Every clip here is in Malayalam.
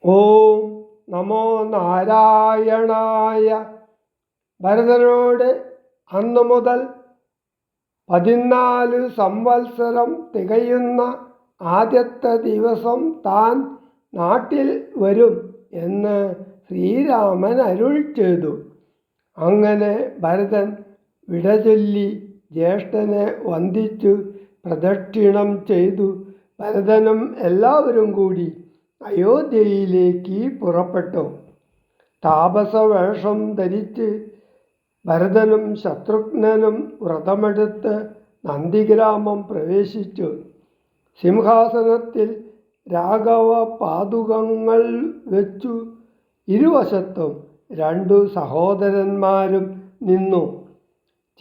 ഓം നമോ നാരായണായ. ഭരതനോട് അന്നു മുതൽ 14 സംവത്സരം തികയുന്ന ആദ്യത്തെ ദിവസം താൻ നാട്ടിൽ വരും എന്ന് ശ്രീരാമൻ അരുൾ ചെയ്തു. അങ്ങനെ ഭരതൻ വിടചൊല്ലി ജ്യേഷ്ഠനെ വന്ദിച്ചു പ്രദക്ഷിണം ചെയ്തു. ഭരതനും എല്ലാവരും കൂടി അയോധ്യയിലേക്ക് പുറപ്പെട്ടു. താപസവേഷം ധരിച്ച് ഭരതനും ശത്രുഘ്നനും വ്രതമെടുത്ത് നന്ദിഗ്രാമം പ്രവേശിച്ചു. സിംഹാസനത്തിൽ രാഘവ പാദുകങ്ങൾ വെച്ചു. ഇരുവശത്തും 2 സഹോദരന്മാരും നിന്നു.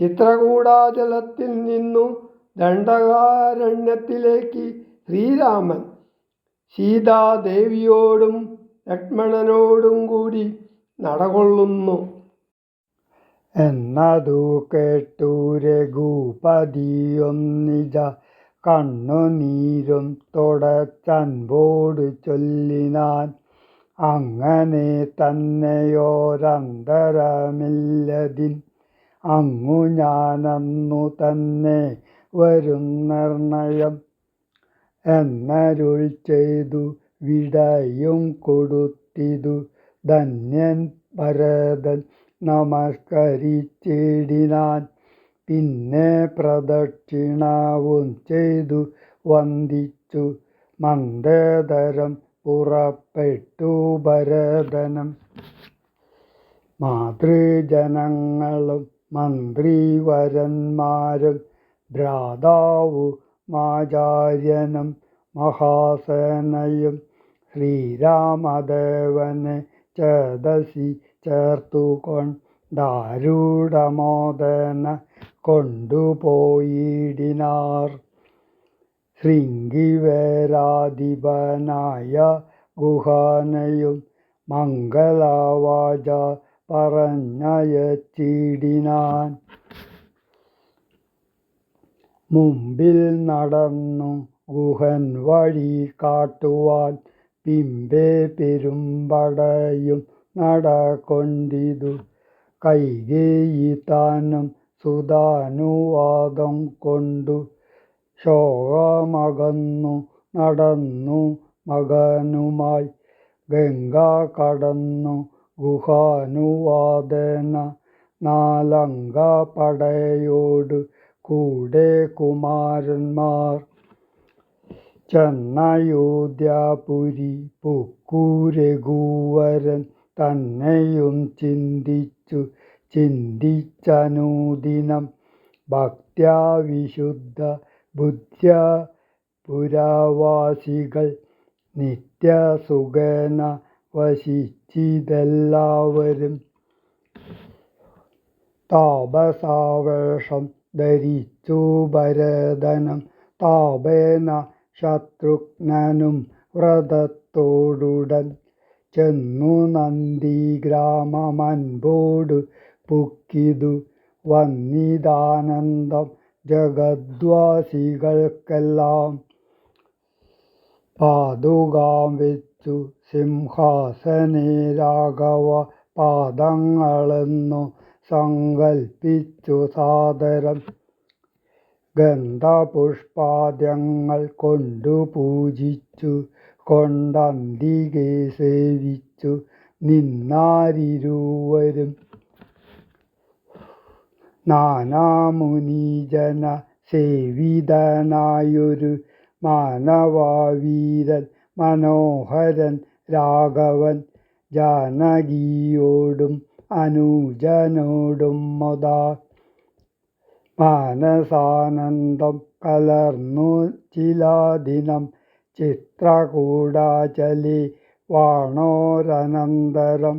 ചിത്രകൂടാചലത്തിൽ നിന്നു ദണ്ഡകാരണ്യത്തിലേക്ക് ശ്രീരാമൻ സീതാദേവിയോടും ലക്ഷ്മണനോടും കൂടി നടകൊള്ളുന്നു. എന്നതു കേട്ടു രഘുപതിയൊന്നിജ കണ്ണുനീരും തുടച്ചൻപോട് ചൊല്ലിനാൻ. അങ്ങനെ തന്നെയോരന്തരമില്ലതിൻ അങ്ങു ഞാനന്നു തന്നെ വരും നിർണയം എന്നരുൾ ചെയ്തു വിടയും കൊടുത്തിതു. ധന്യൻ ഭരതൻ നമസ്കരിച്ചിടിനാൻ. പിന്നെ പ്രദക്ഷിണവും ചെയ്തു വന്ദിച്ചു. മന്ദതരം പുറപ്പെട്ടു ഭരതനും. മാതൃജനങ്ങളും മന്ത്രിവരന്മാരും ഭ്രാതാവുമാചാര്യനും മഹാസേനയും ശ്രീരാമദേവനെ ചേതസി ചേർത്തുകൊണ്ടാരൂഢമോദേന കൊണ്ടുപോയിടിനാർ. ശൃംഗിവേരാധിപനായ ഗുഹനെയും മംഗളവാച പറഞ്ഞയച്ചിടിനാൻ. മുമ്പിൽ നടന്നു ഗുഹൻ വഴി കാട്ടുവാൻ. പിമ്പെ പെരുമ്പടയും നടകൊണ്ടിതു. കൈകേയി താനും സുതാനുവാദം കൊണ്ടു ശോകമകന്നു നടന്നു മകനുമായി. ഗംഗ കടന്നു ഗുഹാനുവാദേന 4 അംഗപടയോടു കൂടെ കുമാരന്മാർ ചെന്നയോധ്യാപുരി പുക്കു. രഘുവരൻ തന്നെയും ചിന്തിച്ചനുദിനം ഭക്ത്യാ വിശുദ്ധ ബുദ്ധ്യാ പുരവാസികൾ നിത്യസുഖേന വസിച്ചിതെല്ലാവരും. താപസാവേഷം ധരിച്ചു ഭരതനും താപേന ശത്രുഘ്നനും വ്രതത്തോടുടൻ ചെന്നു നന്ദിഗ്രാമമൻപോടു പുക്കിതു. വന്നിതാനന്ദം ജഗദ്വാസികൾക്കെല്ലാം. പാദുകാം വെച്ചു സിംഹാസനേ രാഘവ പാദങ്ങളെന്നു സങ്കൽപ്പിച്ചു സാദരം. ഗന്ധപുഷ്പാദ്യങ്ങൾ കൊണ്ടു പൂജിച്ചു കൊണ്ടന്തികെ സേവിച്ചു നിന്നാരിരുവരും. നാനാമുനിജന സേവിതനായൊരു മാനവവീരൻ മനോഹരൻ രാഘവൻ ജാനകിയോടും അനുജനോടും മുദാ മാനസാനന്ദം കലർന്നു ചിലദിനം. ചിത്രകൂടാചലേ വാണോരനന്തരം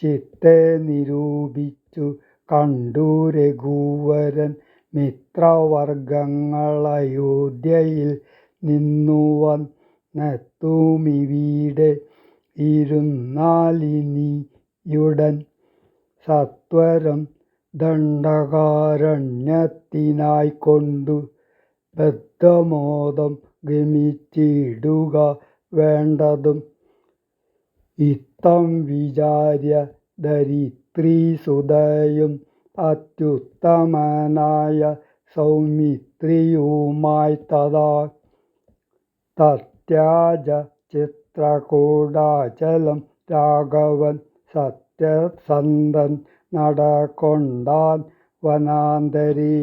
ചിത്തെ നിരൂപിച്ചു കണ്ടു രഘുവരൻ മിത്രവർഗങ്ങളയോധ്യയിൽ നിന്നുവന്നെത്തുമിവിടെ ഇരുന്നാലിനിയുടൻ സത്വരം ദണ്ഡകാരണ്യത്തിനായിക്കൊണ്ടു ബദ്ധമോദം ഗമിച്ചിടുക വേണ്ടതും. ഇത്തം വിചാര്യ ധരിത്രീസുതയും അത്യുത്തമനായ സൗമിത്രിയുമായി തത്യാജ ചിത്രകൂടാചലം രാഘവൻ സത്യസന്ധൻ നടകൊണ്ടാൻ വനാന്തരേ.